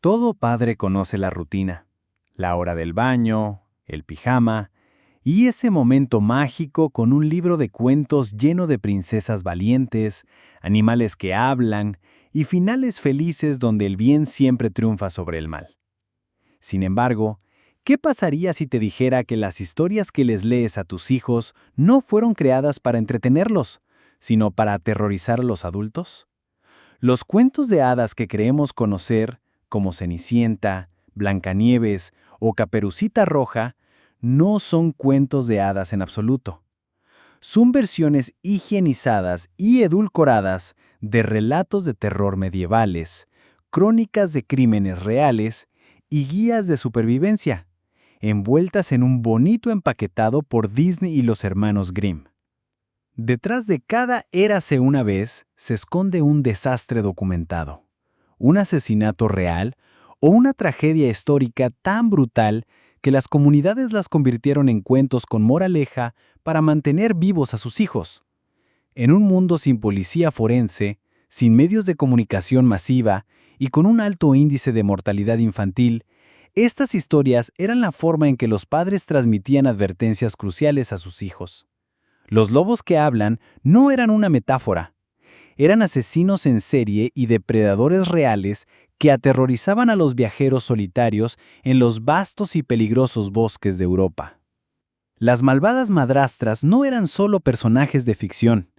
Todo padre conoce la rutina, la hora del baño, el pijama y ese momento mágico con un libro de cuentos lleno de princesas valientes, animales que hablan y finales felices donde el bien siempre triunfa sobre el mal. Sin embargo, ¿qué pasaría si te dijera que las historias que les lees a tus hijos no fueron creadas para entretenerlos, sino para aterrorizar a los adultos? Los cuentos de hadas que creemos conocer, como Cenicienta, Blancanieves o Caperucita Roja, no son cuentos de hadas en absoluto. Son versiones higienizadas y edulcoradas de relatos de terror medievales, crónicas de crímenes reales y guías de supervivencia, envueltas en un bonito empaquetado por Disney y los hermanos Grimm. Detrás de cada Érase una vez se esconde un desastre documentado, un asesinato real o una tragedia histórica tan brutal que las comunidades las convirtieron en cuentos con moraleja para mantener vivos a sus hijos. En un mundo sin policía forense, sin medios de comunicación masiva y con un alto índice de mortalidad infantil, estas historias eran la forma en que los padres transmitían advertencias cruciales a sus hijos. Los lobos que hablan no eran una metáfora. Eran asesinos en serie y depredadores reales que aterrorizaban a los viajeros solitarios en los vastos y peligrosos bosques de Europa. Las malvadas madrastras no eran solo personajes de ficción.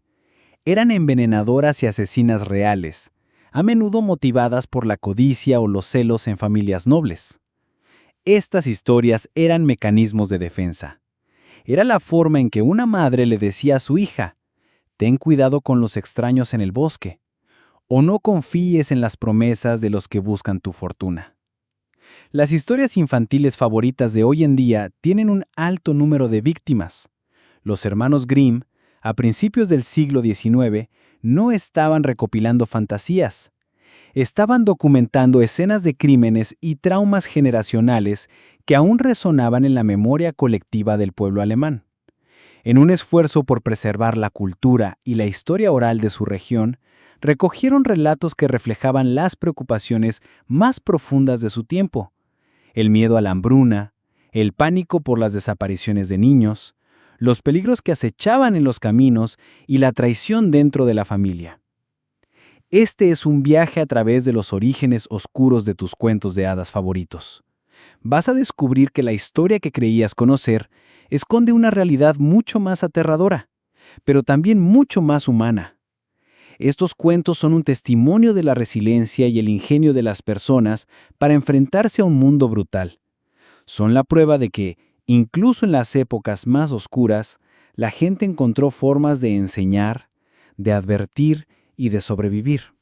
Eran envenenadoras y asesinas reales, a menudo motivadas por la codicia o los celos en familias nobles. Estas historias eran mecanismos de defensa. Era la forma en que una madre le decía a su hija: «Ten cuidado con los extraños en el bosque», o «No confíes en las promesas de los que buscan tu fortuna». Las historias infantiles favoritas de hoy en día tienen un alto número de víctimas. Los hermanos Grimm, a principios del siglo XIX, no estaban recopilando fantasías. Estaban documentando escenas de crímenes y traumas generacionales que aún resonaban en la memoria colectiva del pueblo alemán. En un esfuerzo por preservar la cultura y la historia oral de su región, recogieron relatos que reflejaban las preocupaciones más profundas de su tiempo: el miedo a la hambruna, el pánico por las desapariciones de niños, los peligros que acechaban en los caminos y la traición dentro de la familia. Este es un viaje a través de los orígenes oscuros de tus cuentos de hadas favoritos. Vas a descubrir que la historia que creías conocer esconde una realidad mucho más aterradora, pero también mucho más humana. Estos cuentos son un testimonio de la resiliencia y el ingenio de las personas para enfrentarse a un mundo brutal. Son la prueba de que, incluso en las épocas más oscuras, la gente encontró formas de enseñar, de advertir y de sobrevivir.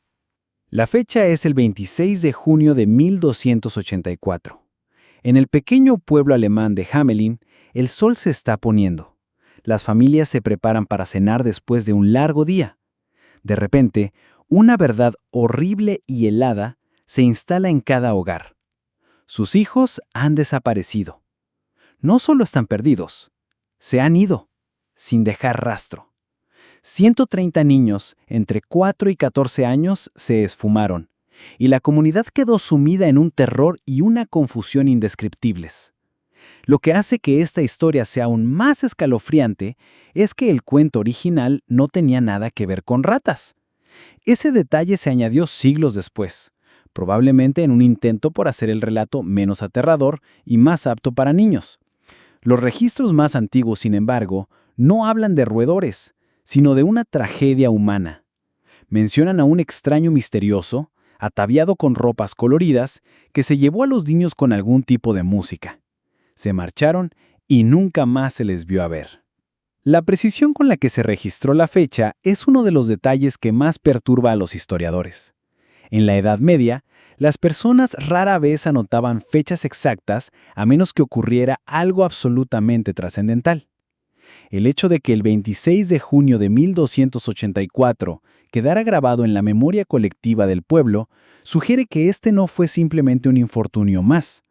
La fecha es el 26 de junio de 1284. En el pequeño pueblo alemán de Hamelin, el sol se está poniendo. Las familias se preparan para cenar después de un largo día. De repente, una verdad horrible y helada se instala en cada hogar. Sus hijos han desaparecido. No solo están perdidos, se han ido, sin dejar rastro. 130 niños entre 4 y 14 años se esfumaron, y la comunidad quedó sumida en un terror y una confusión indescriptibles. Lo que hace que esta historia sea aún más escalofriante es que el cuento original no tenía nada que ver con ratas. Ese detalle se añadió siglos después, probablemente en un intento por hacer el relato menos aterrador y más apto para niños. Los registros más antiguos, sin embargo, no hablan de roedores, sino de una tragedia humana. Mencionan a un extraño misterioso, ataviado con ropas coloridas, que se llevó a los niños con algún tipo de música. Se marcharon y nunca más se les vio a ver. La precisión con la que se registró la fecha es uno de los detalles que más perturba a los historiadores. En la Edad Media, las personas rara vez anotaban fechas exactas a menos que ocurriera algo absolutamente trascendental. El hecho de que el 26 de junio de 1284 quedara grabado en la memoria colectiva del pueblo sugiere que este no fue simplemente un infortunio más.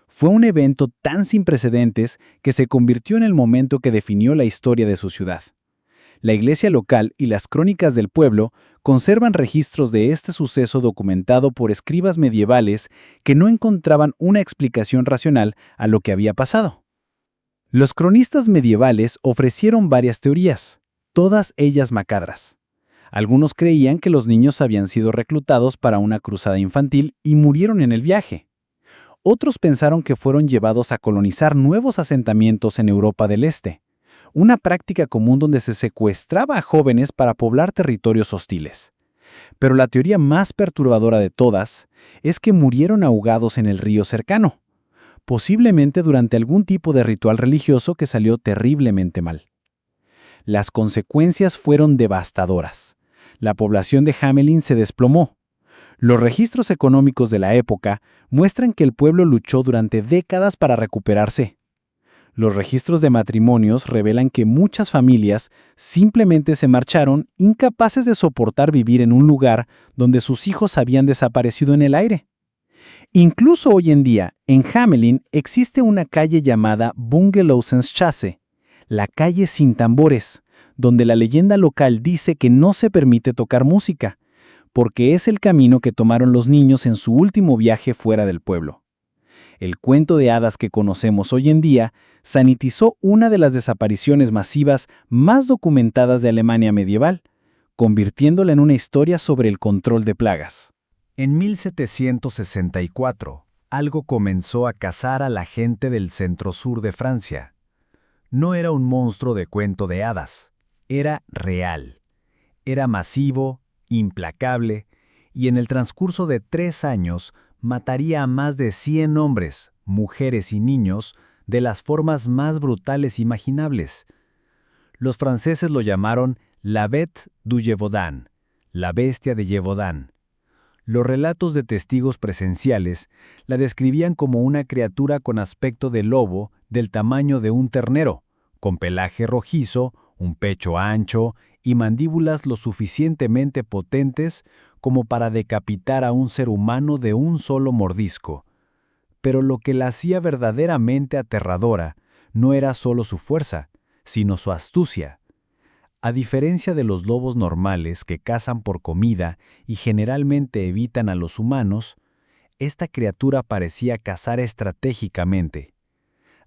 Fue un evento tan sin precedentes que se convirtió en el momento que definió la historia de su ciudad. La iglesia local y las crónicas del pueblo conservan registros de este suceso documentado por escribas medievales que no encontraban una explicación racional a lo que había pasado. Los cronistas medievales ofrecieron varias teorías, todas ellas macabras. Algunos creían que los niños habían sido reclutados para una cruzada infantil y murieron en el viaje. Otros pensaron que fueron llevados a colonizar nuevos asentamientos en Europa del Este, una práctica común donde se secuestraba a jóvenes para poblar territorios hostiles. Pero la teoría más perturbadora de todas es que murieron ahogados en el río cercano, posiblemente durante algún tipo de ritual religioso que salió terriblemente mal. Las consecuencias fueron devastadoras. La población de Hamelin se desplomó. Los registros económicos de la época muestran que el pueblo luchó durante décadas para recuperarse. Los registros de matrimonios revelan que muchas familias simplemente se marcharon incapaces de soportar vivir en un lugar donde sus hijos habían desaparecido en el aire. Incluso hoy en día, en Hamelin existe una calle llamada Bungelowsenstraße, la calle sin tambores, donde la leyenda local dice que no se permite tocar música, porque es el camino que tomaron los niños en su último viaje fuera del pueblo. El cuento de hadas que conocemos hoy en día sanitizó una de las desapariciones masivas más documentadas de Alemania medieval, convirtiéndola en una historia sobre el control de plagas. En 1764, algo comenzó a cazar a la gente del centro-sur de Francia. No era un monstruo de cuento de hadas, era real. Era masivo, implacable, y en el transcurso de 3 años mataría a más de 100 hombres, mujeres y niños de las formas más brutales imaginables. Los franceses lo llamaron la Bête du Gévaudan, la bestia de Gévaudan. Los relatos de testigos presenciales la describían como una criatura con aspecto de lobo del tamaño de un ternero, con pelaje rojizo, un pecho ancho y mandíbulas lo suficientemente potentes como para decapitar a un ser humano de un solo mordisco. Pero lo que la hacía verdaderamente aterradora no era solo su fuerza, sino su astucia. A diferencia de los lobos normales que cazan por comida y generalmente evitan a los humanos, esta criatura parecía cazar estratégicamente.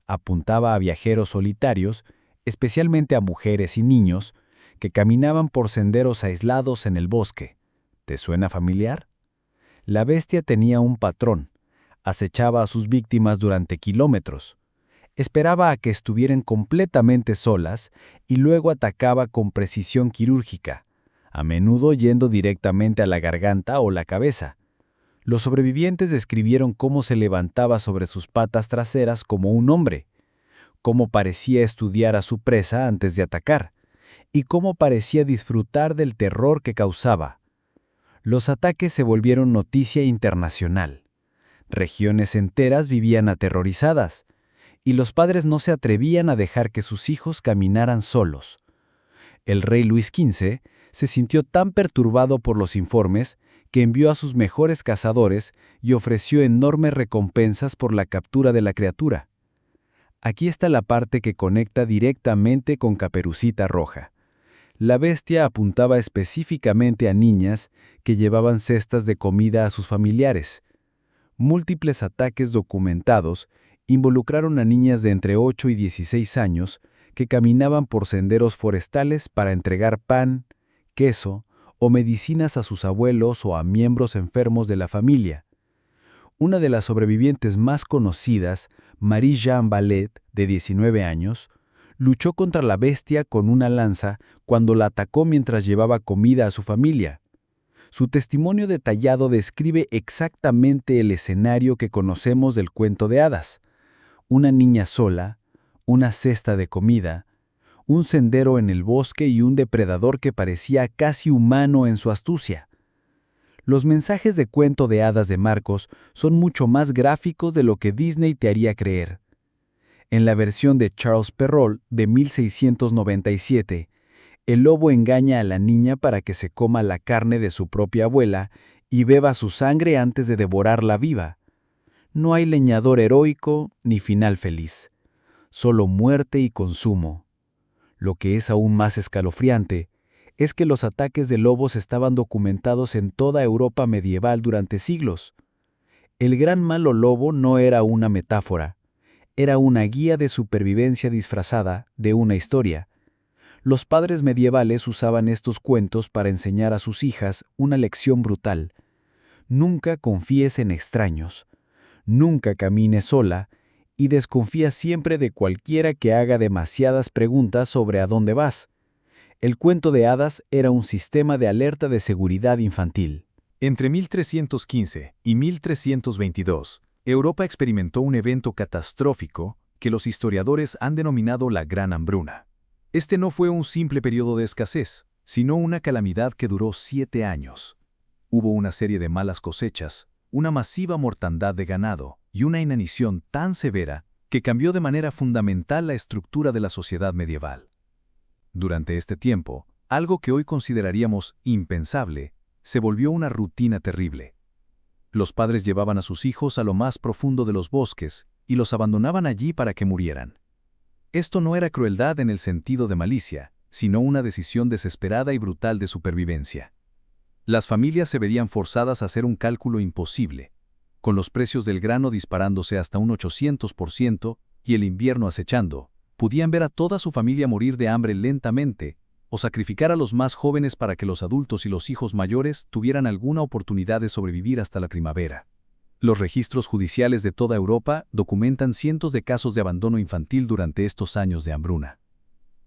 Apuntaba a viajeros solitarios, especialmente a mujeres y niños, que caminaban por senderos aislados en el bosque. ¿Te suena familiar? La bestia tenía un patrón. Acechaba a sus víctimas durante kilómetros. Esperaba a que estuvieran completamente solas y luego atacaba con precisión quirúrgica, a menudo yendo directamente a la garganta o la cabeza. Los sobrevivientes describieron cómo se levantaba sobre sus patas traseras como un hombre, cómo parecía estudiar a su presa antes de atacar, y cómo parecía disfrutar del terror que causaba. Los ataques se volvieron noticia internacional. Regiones enteras vivían aterrorizadas, y los padres no se atrevían a dejar que sus hijos caminaran solos. El rey Luis XV se sintió tan perturbado por los informes que envió a sus mejores cazadores y ofreció enormes recompensas por la captura de la criatura. Aquí está la parte que conecta directamente con Caperucita Roja. La bestia apuntaba específicamente a niñas que llevaban cestas de comida a sus familiares. Múltiples ataques documentados involucraron a niñas de entre 8 y 16 años que caminaban por senderos forestales para entregar pan, queso o medicinas a sus abuelos o a miembros enfermos de la familia. Una de las sobrevivientes más conocidas, Marie-Jeanne Ballet, de 19 años, luchó contra la bestia con una lanza cuando la atacó mientras llevaba comida a su familia. Su testimonio detallado describe exactamente el escenario que conocemos del cuento de hadas. Una niña sola, una cesta de comida, un sendero en el bosque y un depredador que parecía casi humano en su astucia. Los mensajes de cuento de hadas de Marcos son mucho más gráficos de lo que Disney te haría creer. En la versión de Charles Perrault de 1697, el lobo engaña a la niña para que se coma la carne de su propia abuela y beba su sangre antes de devorarla viva. No hay leñador heroico ni final feliz, solo muerte y consumo. Lo que es aún más escalofriante es que los ataques de lobos estaban documentados en toda Europa medieval durante siglos. El gran malo lobo no era una metáfora, era una guía de supervivencia disfrazada de una historia. Los padres medievales usaban estos cuentos para enseñar a sus hijas una lección brutal. Nunca confíes en extraños, nunca camines sola y desconfía siempre de cualquiera que haga demasiadas preguntas sobre a dónde vas. El cuento de hadas era un sistema de alerta de seguridad infantil. Entre 1315 y 1322, Europa experimentó un evento catastrófico que los historiadores han denominado la Gran Hambruna. Este no fue un simple periodo de escasez, sino una calamidad que duró 7 años. Hubo una serie de malas cosechas, una masiva mortandad de ganado y una inanición tan severa que cambió de manera fundamental la estructura de la sociedad medieval. Durante este tiempo, algo que hoy consideraríamos impensable se volvió una rutina terrible. Los padres llevaban a sus hijos a lo más profundo de los bosques y los abandonaban allí para que murieran. Esto no era crueldad en el sentido de malicia, sino una decisión desesperada y brutal de supervivencia. Las familias se veían forzadas a hacer un cálculo imposible, con los precios del grano disparándose hasta un 800% y el invierno acechando. Podían ver a toda su familia morir de hambre lentamente o sacrificar a los más jóvenes para que los adultos y los hijos mayores tuvieran alguna oportunidad de sobrevivir hasta la primavera. Los registros judiciales de toda Europa documentan cientos de casos de abandono infantil durante estos años de hambruna.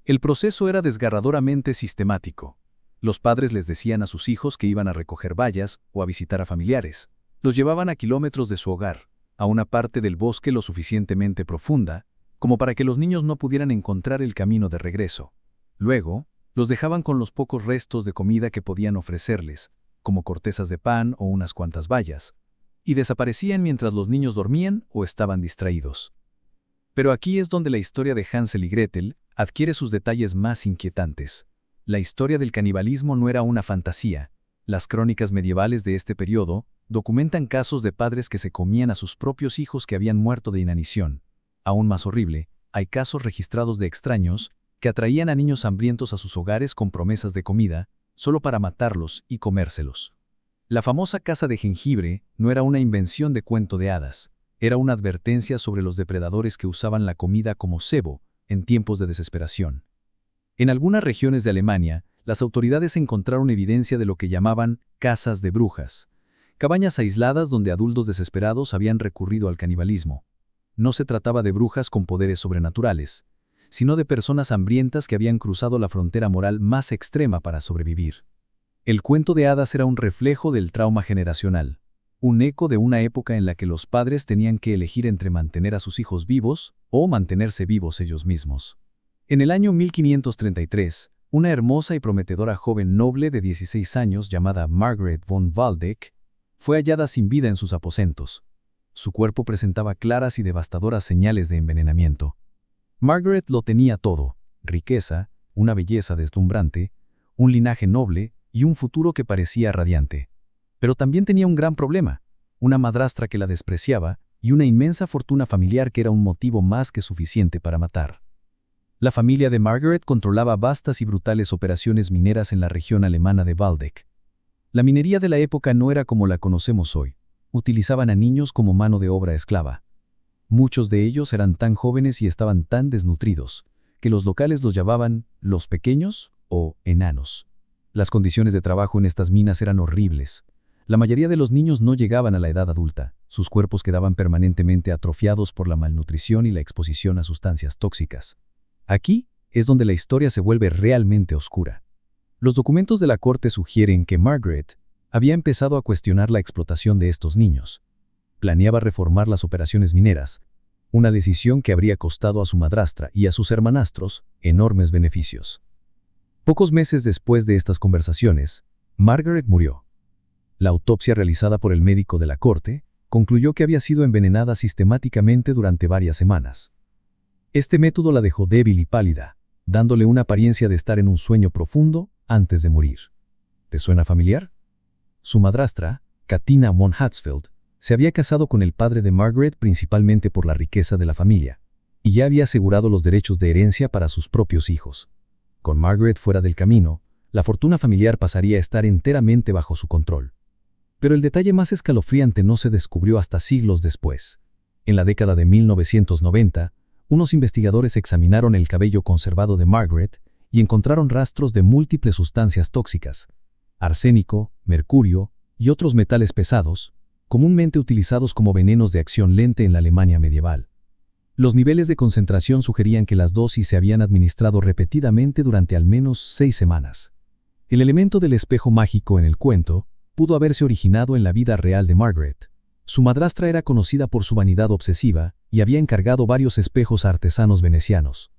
El proceso era desgarradoramente sistemático. Los padres les decían a sus hijos que iban a recoger bayas o a visitar a familiares. Los llevaban a kilómetros de su hogar, a una parte del bosque lo suficientemente profunda como para que los niños no pudieran encontrar el camino de regreso. Luego, los dejaban con los pocos restos de comida que podían ofrecerles, como cortezas de pan o unas cuantas bayas, y desaparecían mientras los niños dormían o estaban distraídos. Pero aquí es donde la historia de Hansel y Gretel adquiere sus detalles más inquietantes. La historia del canibalismo no era una fantasía. Las crónicas medievales de este periodo documentan casos de padres que se comían a sus propios hijos que habían muerto de inanición. Aún más horrible, hay casos registrados de extraños que atraían a niños hambrientos a sus hogares con promesas de comida, solo para matarlos y comérselos. La famosa casa de jengibre no era una invención de cuento de hadas, era una advertencia sobre los depredadores que usaban la comida como cebo en tiempos de desesperación. En algunas regiones de Alemania, las autoridades encontraron evidencia de lo que llamaban casas de brujas, cabañas aisladas donde adultos desesperados habían recurrido al canibalismo. No se trataba de brujas con poderes sobrenaturales, sino de personas hambrientas que habían cruzado la frontera moral más extrema para sobrevivir. El cuento de hadas era un reflejo del trauma generacional, un eco de una época en la que los padres tenían que elegir entre mantener a sus hijos vivos o mantenerse vivos ellos mismos. En el año 1533, una hermosa y prometedora joven noble de 16 años llamada Margaret von Waldeck fue hallada sin vida en sus aposentos. Su cuerpo presentaba claras y devastadoras señales de envenenamiento. Margaret lo tenía todo: riqueza, una belleza deslumbrante, un linaje noble y un futuro que parecía radiante. Pero también tenía un gran problema: una madrastra que la despreciaba y una inmensa fortuna familiar que era un motivo más que suficiente para matar. La familia de Margaret controlaba vastas y brutales operaciones mineras en la región alemana de Waldeck. La minería de la época no era como la conocemos hoy. Utilizaban a niños como mano de obra esclava. Muchos de ellos eran tan jóvenes y estaban tan desnutridos que los locales los llamaban los pequeños o enanos. Las condiciones de trabajo en estas minas eran horribles. La mayoría de los niños no llegaban a la edad adulta. Sus cuerpos quedaban permanentemente atrofiados por la malnutrición y la exposición a sustancias tóxicas. Aquí es donde la historia se vuelve realmente oscura. Los documentos de la corte sugieren que Margaret había empezado a cuestionar la explotación de estos niños. Planeaba reformar las operaciones mineras, una decisión que habría costado a su madrastra y a sus hermanastros enormes beneficios. Pocos meses después de estas conversaciones, Margaret murió. La autopsia realizada por el médico de la corte concluyó que había sido envenenada sistemáticamente durante varias semanas. Este método la dejó débil y pálida, dándole una apariencia de estar en un sueño profundo antes de morir. ¿Te suena familiar? Su madrastra, Katina von Hatzfeld, se había casado con el padre de Margaret principalmente por la riqueza de la familia, y ya había asegurado los derechos de herencia para sus propios hijos. Con Margaret fuera del camino, la fortuna familiar pasaría a estar enteramente bajo su control. Pero el detalle más escalofriante no se descubrió hasta siglos después. En la década de 1990, unos investigadores examinaron el cabello conservado de Margaret y encontraron rastros de múltiples sustancias tóxicas, arsénico, mercurio y otros metales pesados, comúnmente utilizados como venenos de acción lenta en la Alemania medieval. Los niveles de concentración sugerían que las dosis se habían administrado repetidamente durante al menos 6 semanas. El elemento del espejo mágico en el cuento pudo haberse originado en la vida real de Margaret. Su madrastra era conocida por su vanidad obsesiva y había encargado varios espejos a artesanos venecianos.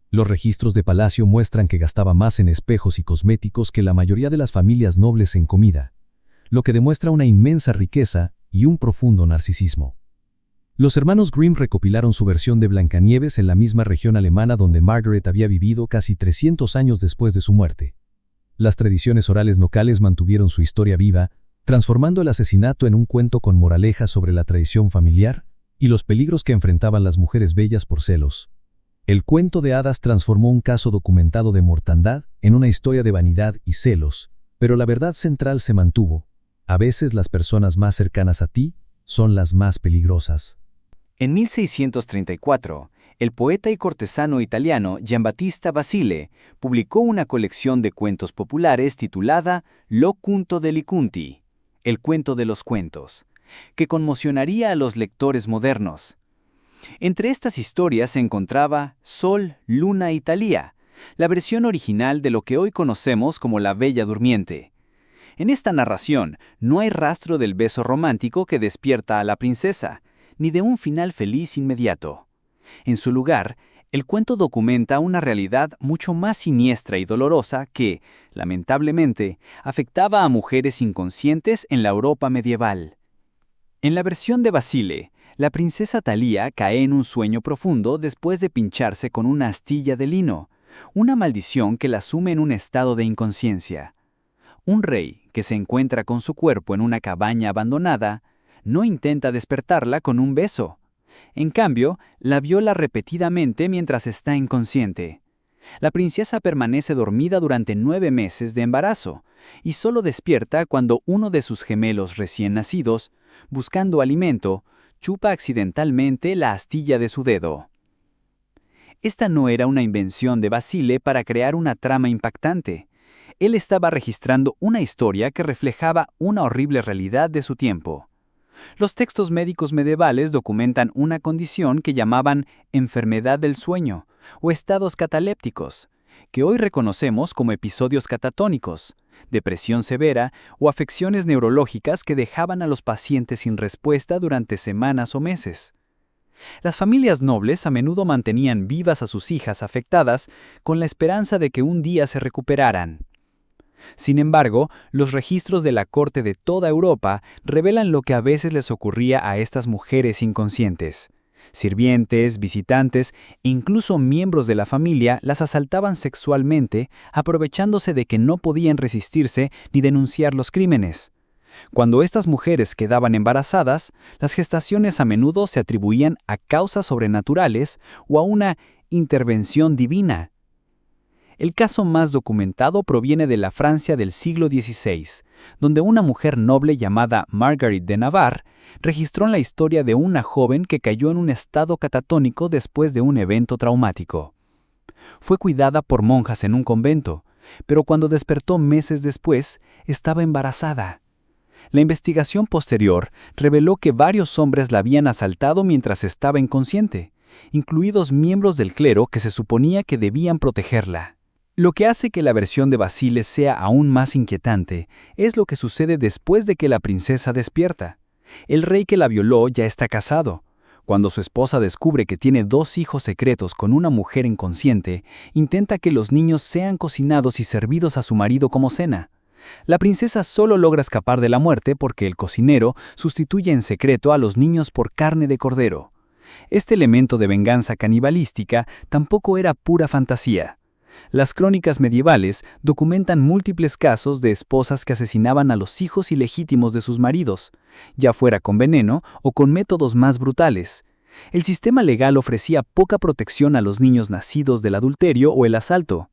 Los registros de palacio muestran que gastaba más en espejos y cosméticos que la mayoría de las familias nobles en comida, lo que demuestra una inmensa riqueza y un profundo narcisismo. Los hermanos Grimm recopilaron su versión de Blancanieves en la misma región alemana donde Margaret había vivido casi 300 años después de su muerte. Las tradiciones orales locales mantuvieron su historia viva, transformando el asesinato en un cuento con moraleja sobre la traición familiar y los peligros que enfrentaban las mujeres bellas por celos. El cuento de hadas transformó un caso documentado de mortandad en una historia de vanidad y celos, pero la verdad central se mantuvo. A veces las personas más cercanas a ti son las más peligrosas. En 1634, el poeta y cortesano italiano Giambattista Basile publicó una colección de cuentos populares titulada Lo Cunto degli Cunti, el cuento de los cuentos, que conmocionaría a los lectores modernos. Entre estas historias se encontraba Sol, Luna y Thalía, la versión original de lo que hoy conocemos como la Bella Durmiente. En esta narración no hay rastro del beso romántico que despierta a la princesa, ni de un final feliz inmediato. En su lugar, el cuento documenta una realidad mucho más siniestra y dolorosa que, lamentablemente, afectaba a mujeres inconscientes en la Europa medieval. En la versión de Basile, la princesa Thalía cae en un sueño profundo después de pincharse con una astilla de lino, una maldición que la sume en un estado de inconsciencia. Un rey, que se encuentra con su cuerpo en una cabaña abandonada, no intenta despertarla con un beso. En cambio, la viola repetidamente mientras está inconsciente. La princesa permanece dormida durante 9 meses de embarazo y solo despierta cuando uno de sus gemelos recién nacidos, buscando alimento, chupa accidentalmente la astilla de su dedo. Esta no era una invención de Basile para crear una trama impactante. Él estaba registrando una historia que reflejaba una horrible realidad de su tiempo. Los textos médicos medievales documentan una condición que llamaban enfermedad del sueño o estados catalépticos, que hoy reconocemos como episodios catatónicos, depresión severa o afecciones neurológicas que dejaban a los pacientes sin respuesta durante semanas o meses. Las familias nobles a menudo mantenían vivas a sus hijas afectadas con la esperanza de que un día se recuperaran. Sin embargo, los registros de la corte de toda Europa revelan lo que a veces les ocurría a estas mujeres inconscientes. Sirvientes, visitantes e incluso miembros de la familia las asaltaban sexualmente, aprovechándose de que no podían resistirse ni denunciar los crímenes. Cuando estas mujeres quedaban embarazadas, las gestaciones a menudo se atribuían a causas sobrenaturales o a una intervención divina. El caso más documentado proviene de la Francia del siglo XVI, donde una mujer noble llamada Marguerite de Navarre registró la historia de una joven que cayó en un estado catatónico después de un evento traumático. Fue cuidada por monjas en un convento, pero cuando despertó meses después, estaba embarazada. La investigación posterior reveló que varios hombres la habían asaltado mientras estaba inconsciente, incluidos miembros del clero que se suponía que debían protegerla. Lo que hace que la versión de Basile sea aún más inquietante es lo que sucede después de que la princesa despierta. El rey que la violó ya está casado. Cuando su esposa descubre que tiene 2 hijos secretos con una mujer inconsciente, intenta que los niños sean cocinados y servidos a su marido como cena. La princesa solo logra escapar de la muerte porque el cocinero sustituye en secreto a los niños por carne de cordero. Este elemento de venganza canibalística tampoco era pura fantasía. Las crónicas medievales documentan múltiples casos de esposas que asesinaban a los hijos ilegítimos de sus maridos, ya fuera con veneno o con métodos más brutales. El sistema legal ofrecía poca protección a los niños nacidos del adulterio o el asalto.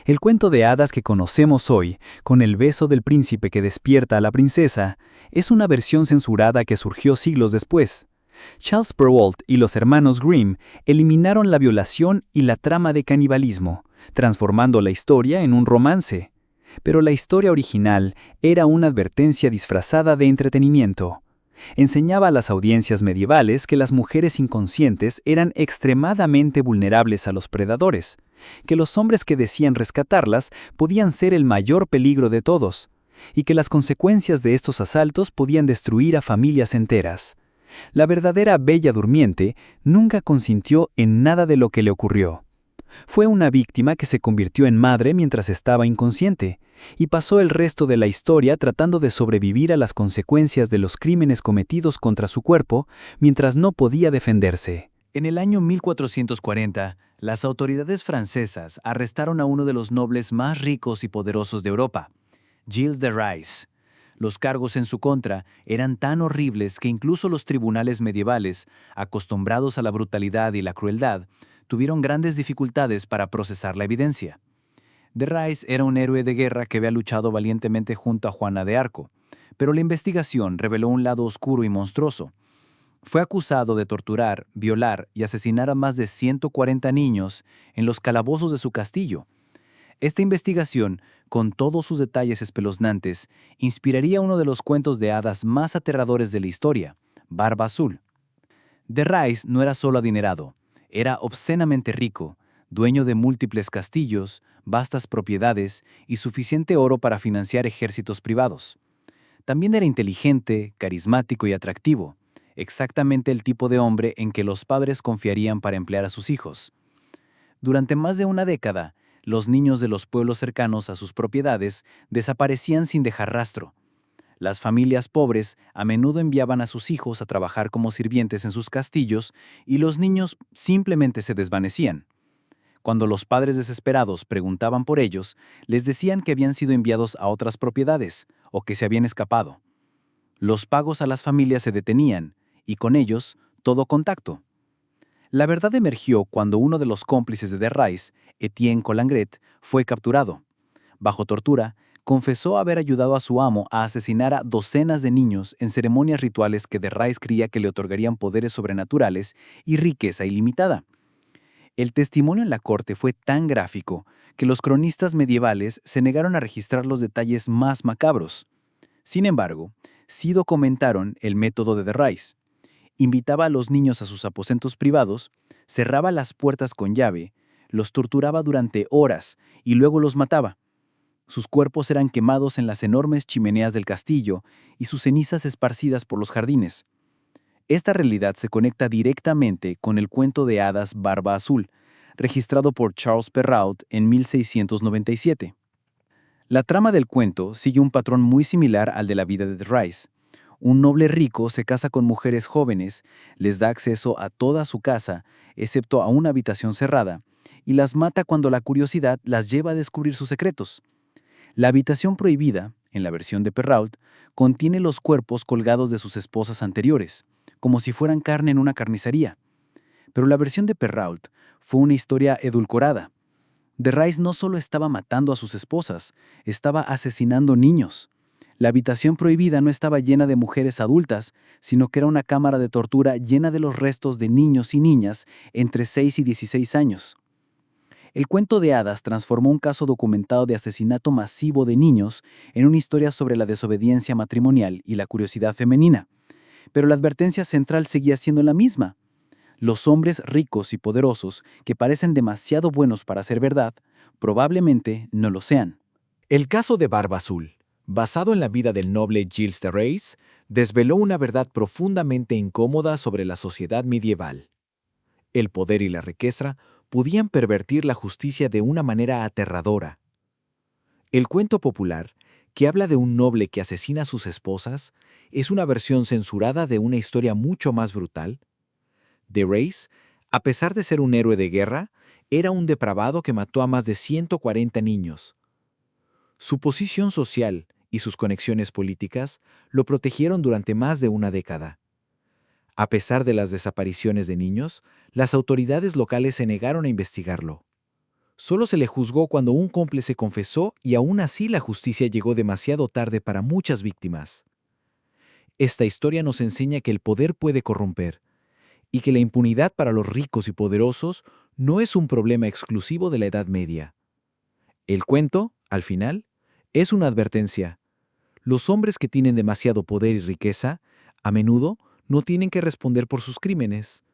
El cuento de hadas que conocemos hoy, con el beso del príncipe que despierta a la princesa, es una versión censurada que surgió siglos después. Charles Perrault y los hermanos Grimm eliminaron la violación y la trama de canibalismo, transformando la historia en un romance. Pero la historia original era una advertencia disfrazada de entretenimiento. Enseñaba a las audiencias medievales que las mujeres inconscientes eran extremadamente vulnerables a los predadores, que los hombres que decían rescatarlas podían ser el mayor peligro de todos, y que las consecuencias de estos asaltos podían destruir a familias enteras. La verdadera Bella Durmiente nunca consintió en nada de lo que le ocurrió. Fue una víctima que se convirtió en madre mientras estaba inconsciente, y pasó el resto de la historia tratando de sobrevivir a las consecuencias de los crímenes cometidos contra su cuerpo mientras no podía defenderse. En el año 1440, las autoridades francesas arrestaron a uno de los nobles más ricos y poderosos de Europa, Gilles de Rais. Los cargos en su contra eran tan horribles que incluso los tribunales medievales, acostumbrados a la brutalidad y la crueldad, tuvieron grandes dificultades para procesar la evidencia. De Rais era un héroe de guerra que había luchado valientemente junto a Juana de Arco, pero la investigación reveló un lado oscuro y monstruoso. Fue acusado de torturar, violar y asesinar a más de 140 niños en los calabozos de su castillo. Esta investigación, con todos sus detalles espeluznantes, inspiraría uno de los cuentos de hadas más aterradores de la historia, Barba Azul. De Rais no era solo adinerado, era obscenamente rico, dueño de múltiples castillos, vastas propiedades y suficiente oro para financiar ejércitos privados. También era inteligente, carismático y atractivo, exactamente el tipo de hombre en que los padres confiarían para emplear a sus hijos. Durante más de una década, los niños de los pueblos cercanos a sus propiedades desaparecían sin dejar rastro. Las familias pobres a menudo enviaban a sus hijos a trabajar como sirvientes en sus castillos y los niños simplemente se desvanecían. Cuando los padres desesperados preguntaban por ellos, les decían que habían sido enviados a otras propiedades o que se habían escapado. Los pagos a las familias se detenían y con ellos todo contacto. La verdad emergió cuando uno de los cómplices de Rais, Etienne Colangret, fue capturado. Bajo tortura, confesó haber ayudado a su amo a asesinar a docenas de niños en ceremonias rituales que de Rais creía que le otorgarían poderes sobrenaturales y riqueza ilimitada. El testimonio en la corte fue tan gráfico que los cronistas medievales se negaron a registrar los detalles más macabros. Sin embargo, sí documentaron el método de Rais. Invitaba a los niños a sus aposentos privados, cerraba las puertas con llave, los torturaba durante horas y luego los mataba. Sus cuerpos eran quemados en las enormes chimeneas del castillo y sus cenizas esparcidas por los jardines. Esta realidad se conecta directamente con el cuento de hadas Barba Azul, registrado por Charles Perrault en 1697. La trama del cuento sigue un patrón muy similar al de la vida de Rais. Un noble rico se casa con mujeres jóvenes, les da acceso a toda su casa, excepto a una habitación cerrada, y las mata cuando la curiosidad las lleva a descubrir sus secretos. La habitación prohibida, en la versión de Perrault, contiene los cuerpos colgados de sus esposas anteriores, como si fueran carne en una carnicería. Pero la versión de Perrault fue una historia edulcorada. De Rais no solo estaba matando a sus esposas, estaba asesinando niños. La habitación prohibida no estaba llena de mujeres adultas, sino que era una cámara de tortura llena de los restos de niños y niñas entre 6 y 16 años. El cuento de hadas transformó un caso documentado de asesinato masivo de niños en una historia sobre la desobediencia matrimonial y la curiosidad femenina. Pero la advertencia central seguía siendo la misma. Los hombres ricos y poderosos, que parecen demasiado buenos para ser verdad, probablemente no lo sean. El caso de Barba Azul, basado en la vida del noble Gilles de Rais, desveló una verdad profundamente incómoda sobre la sociedad medieval. El poder y la riqueza podían pervertir la justicia de una manera aterradora. El cuento popular, que habla de un noble que asesina a sus esposas, es una versión censurada de una historia mucho más brutal. De Rais, a pesar de ser un héroe de guerra, era un depravado que mató a más de 140 niños. Su posición social y sus conexiones políticas lo protegieron durante más de una década. A pesar de las desapariciones de niños, las autoridades locales se negaron a investigarlo. Solo se le juzgó cuando un cómplice confesó y aún así la justicia llegó demasiado tarde para muchas víctimas. Esta historia nos enseña que el poder puede corromper y que la impunidad para los ricos y poderosos no es un problema exclusivo de la Edad Media. El cuento, al final, es una advertencia. Los hombres que tienen demasiado poder y riqueza, a menudo, no tienen que responder por sus crímenes,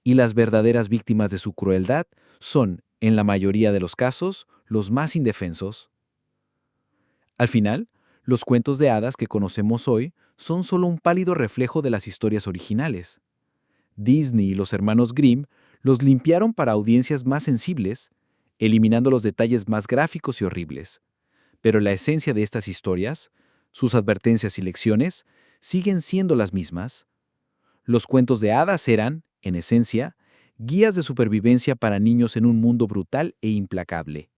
y las verdaderas víctimas de su crueldad son, en la mayoría de los casos, los más indefensos. Al final, los cuentos de hadas que conocemos hoy son solo un pálido reflejo de las historias originales. Disney y los hermanos Grimm los limpiaron para audiencias más sensibles, eliminando los detalles más gráficos y horribles. Pero la esencia de estas historias, sus advertencias y lecciones, siguen siendo las mismas. Los cuentos de hadas eran, en esencia, guías de supervivencia para niños en un mundo brutal e implacable.